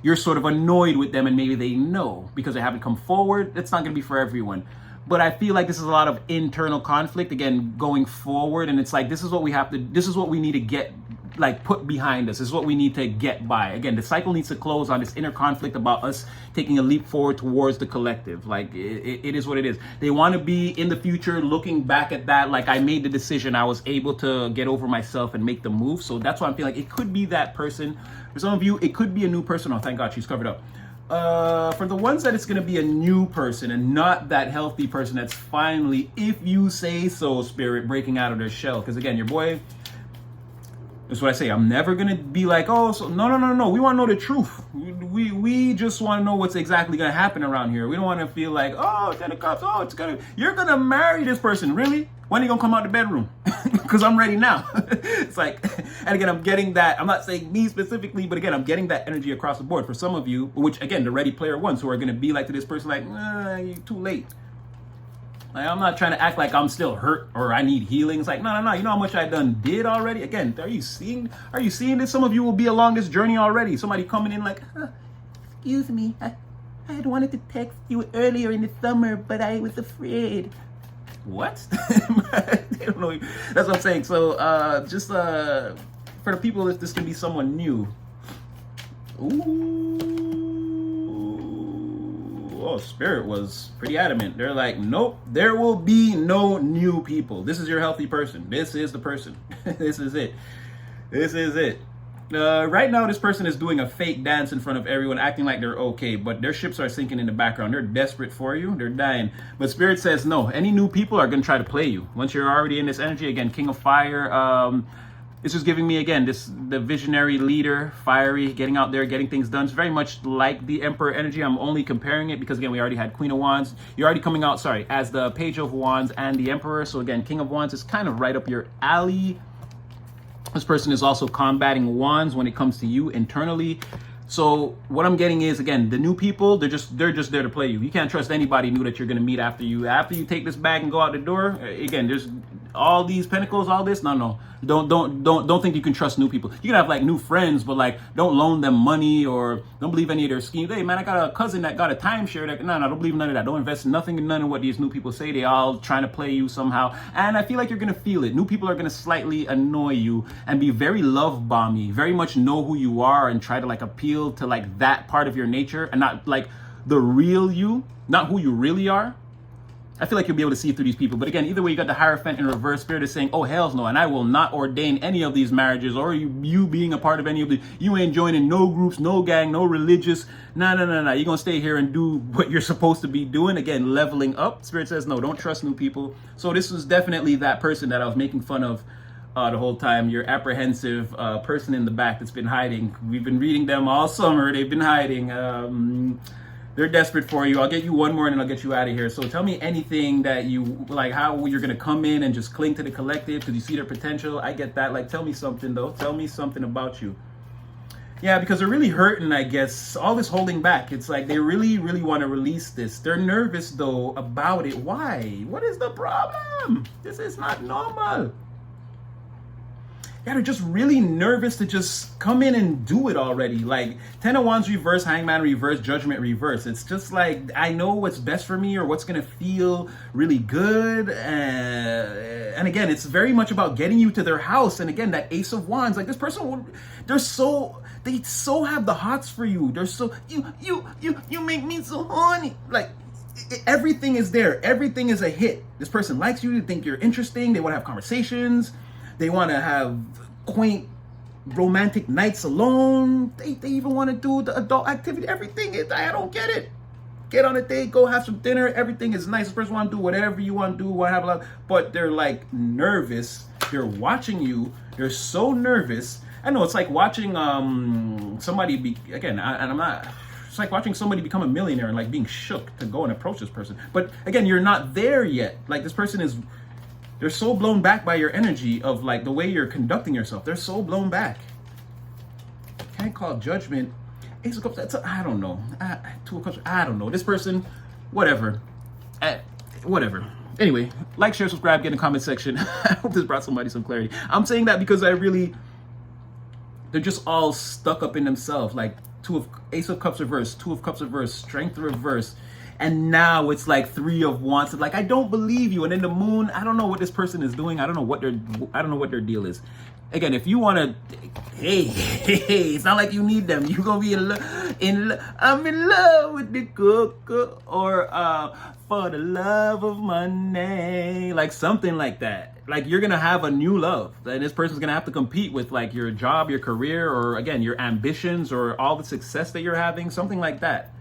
you're sort of annoyed with them and maybe they know because they haven't come forward. It's not going to be for everyone. But I feel like this is a lot of internal conflict, again, going forward. And it's like, this is what we need to get, like, put behind us. This is what we need to get by. Again, the cycle needs to close on this inner conflict about us taking a leap forward towards the collective. Like, it is what it is. They want to be in the future looking back at that, like, I made the decision, I was able to get over myself and make the move. So that's why I'm feeling like it could be that person. For some of you, it could be a new person. Oh, thank God, she's covered up. For the ones that it's going to be a new person and not that healthy person that's finally, if you say so, spirit, breaking out of their shell. Because again, your boy, that's what I say. I'm never going to be like, oh, so no. We want to know the truth. We just want to know what's exactly going to happen around here. We don't want to feel like, oh, 10 of cups. Oh, you're going to marry this person. Really? When are you going to come out the bedroom? Because I'm ready now. It's like, and again, I'm getting that. I'm not saying me specifically, but again, I'm getting that energy across the board. For some of you, which again, the ready player ones who are going to be like to this person, like, you're too late. Like, I'm not trying to act like I'm still hurt or I need healing. It's like, no. You know how much I done did already? Again, are you seeing this? Some of you will be along this journey already. Somebody coming in like, excuse me, I had wanted to text you earlier in the summer, but I was afraid. What? They don't know. That's what I'm saying. So just for the people, if this can be someone new. Ooh. Oh, spirit was pretty adamant. They're like, nope, there will be no new people. This is your healthy person. This is the person. This is it. Right now, this person is doing a fake dance in front of everyone, acting like they're okay, but their ships are sinking in the background. They're desperate for you. They're dying. But Spirit says, no, any new people are going to try to play you. Once you're already in this energy, again, King of Fire, this is giving me, again, the visionary leader, fiery, getting out there, getting things done. It's very much like the Emperor energy. I'm only comparing it because, again, we already had Queen of Wands. You're already coming out, as the Page of Wands and the Emperor. So, again, King of Wands is kind of right up your alley. This person is also combating wands when it comes to you internally. So what I'm getting is, again, the new people, they're just there to play you. You can't trust anybody new that you're going to meet after you take this bag and go out the door. Again, there's all these pentacles, all this. No. Don't think you can trust new people. You can have like new friends, but like don't loan them money or don't believe any of their schemes. Hey man, I got a cousin that got a timeshare. No, don't believe none of that. Don't invest nothing in none of what these new people say. They all trying to play you somehow. And I feel like you're gonna feel it. New people are gonna slightly annoy you and be very love bomby, very much know who you are and try to like appeal to like that part of your nature and not like the real you, not who you really are. I feel like you'll be able to see through these people. But again, either way, you got the Hierophant in reverse. Spirit is saying, oh, hells no. And I will not ordain any of these marriages or you being a part of any of the. You ain't joining no groups, no gang, no religious. No. You're going to stay here and do what you're supposed to be doing. Again, leveling up. Spirit says, no, don't trust new people. So this was definitely that person that I was making fun of the whole time. Your apprehensive person in the back that's been hiding. We've been reading them all summer. They've been hiding. They're desperate for you. I'll get you one more and then I'll get you out of here. So tell me anything that you, like how you're going to come in and just cling to the collective because you see their potential. I get that. Like, tell me something though. Tell me something about you. Yeah, because they're really hurting, I guess. All this holding back. It's like they really, really want to release this. They're nervous though about it. Why? What is the problem? This is not normal. Yeah, they're just really nervous to just come in and do it already. Like 10 of Wands reverse, Hangman reverse, Judgment reverse. It's just like, I know what's best for me or what's going to feel really good. And again, it's very much about getting you to their house. And again, that Ace of Wands, like this person, they so have the hots for you. They're so, you make me so horny. Like, everything is there. Everything is a hit. This person likes you. They think you're interesting. They want to have conversations. They want to have quaint romantic nights alone. They even want to do the adult activity. Everything is, I don't get it. Get on a date, go have some dinner. Everything is nice. The person want to do whatever you want to do, want to have a lot, but they're like nervous. They're watching you. They're so nervous. I know it's like watching somebody be, again, and I'm not It's like watching somebody become a millionaire and like being shook to go and approach this person. But again, you're not there yet. Like this person is, they're so blown back by your energy of like the way you're conducting yourself. They're so blown back. Can't call judgment. Ace of Cups, I don't know. Two of Cups, I don't know. This person, whatever. Whatever. Anyway, like, share, subscribe, get in the comment section. I hope this brought somebody some clarity. I'm saying that because they're just all stuck up in themselves. Like Ace of Cups reverse, Two of Cups reverse, Strength reverse. And now it's like Three of Wands. Like, I don't believe you. And then the Moon, I don't know what this person is doing. I don't know what their deal is. Again, if you want to, hey, it's not like you need them. You're going to be in love. I'm in love with the coco, or for the love of money. Like something like that. Like you're going to have a new love. And this person's going to have to compete with like your job, your career, or again, your ambitions, or all the success that you're having. Something like that.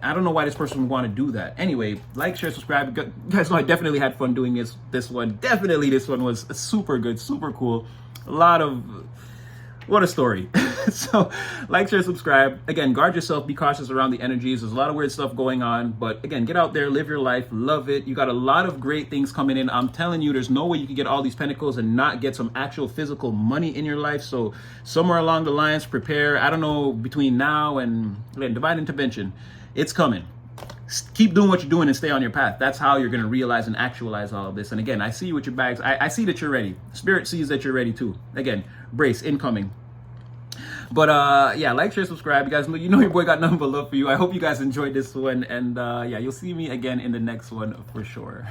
I don't know why this person would want to do that. Anyway, like, share, subscribe. You guys know I definitely had fun doing this one. Definitely this one was super good, super cool. What a story. So, like, share, subscribe. Again, guard yourself. Be cautious around the energies. There's a lot of weird stuff going on. But again, get out there, live your life, love it. You got a lot of great things coming in. I'm telling you, there's no way you can get all these pentacles and not get some actual physical money in your life. So somewhere along the lines, prepare. I don't know, between now and divine intervention, it's coming. Keep doing what you're doing and stay on your path. That's how you're going to realize and actualize all of this. And again, I see you with your bags. I see that you're ready. Spirit sees that you're ready too. Again, brace, incoming. But yeah, like, share, subscribe. You guys know, your boy got nothing but love for you. I hope you guys enjoyed this one. And yeah, you'll see me again in the next one for sure.